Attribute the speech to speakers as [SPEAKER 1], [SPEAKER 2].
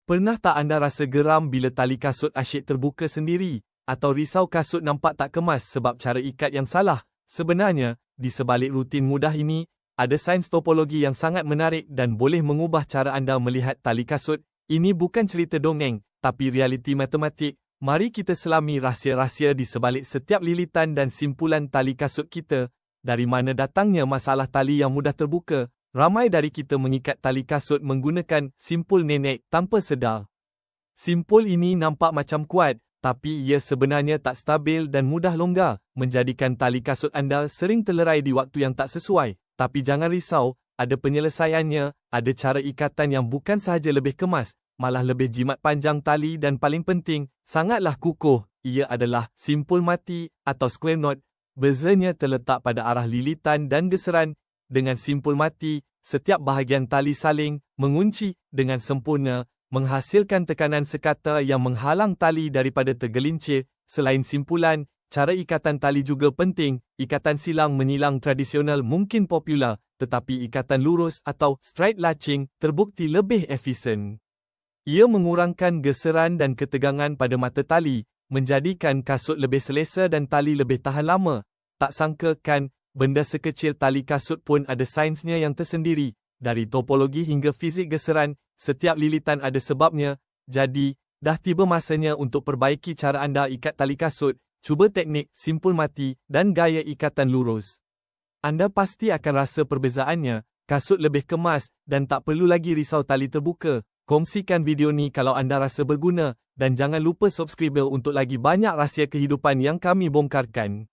[SPEAKER 1] Pernah tak anda rasa geram bila tali kasut asyik terbuka sendiri, atau risau kasut nampak tak kemas sebab cara ikat yang salah? Sebenarnya, di sebalik rutin mudah ini, ada sains topologi yang sangat menarik dan boleh mengubah cara anda melihat tali kasut. Ini bukan cerita dongeng, tapi realiti matematik. Mari kita selami rahsia-rahsia di sebalik setiap lilitan dan simpulan tali kasut kita. Dari mana datangnya masalah tali yang mudah terbuka? Ramai dari kita mengikat tali kasut menggunakan simpul nenek tanpa sedar. Simpul ini nampak macam kuat, tapi ia sebenarnya tak stabil dan mudah longgar, menjadikan tali kasut anda sering terlerai di waktu yang tak sesuai. Tapi jangan risau, ada penyelesaiannya, ada cara ikatan yang bukan sahaja lebih kemas, malah lebih jimat panjang tali dan paling penting, sangatlah kukuh. Ia adalah simpul mati atau square knot. Bezanya terletak pada arah lilitan dan geseran. Dengan simpul mati, setiap bahagian tali saling mengunci dengan sempurna, menghasilkan tekanan sekata yang menghalang tali daripada tergelincir. Selain simpulan, cara ikatan tali juga penting. Ikatan silang menyilang tradisional mungkin popular, tetapi ikatan lurus atau straight latching terbukti lebih efisien. Ia mengurangkan geseran dan ketegangan pada mata tali, menjadikan kasut lebih selesa dan tali lebih tahan lama. Tak sangka kan, benda sekecil tali kasut pun ada sainsnya yang tersendiri. Dari topologi hingga fizik geseran, setiap lilitan ada sebabnya. Jadi, dah tiba masanya untuk perbaiki cara anda ikat tali kasut. Cuba teknik simpul mati dan gaya ikatan lurus. Anda pasti akan rasa perbezaannya. Kasut lebih kemas dan tak perlu lagi risau tali terbuka. Kongsikan video ni kalau anda rasa berguna dan jangan lupa subscribe untuk lagi banyak rahsia kehidupan yang kami bongkarkan.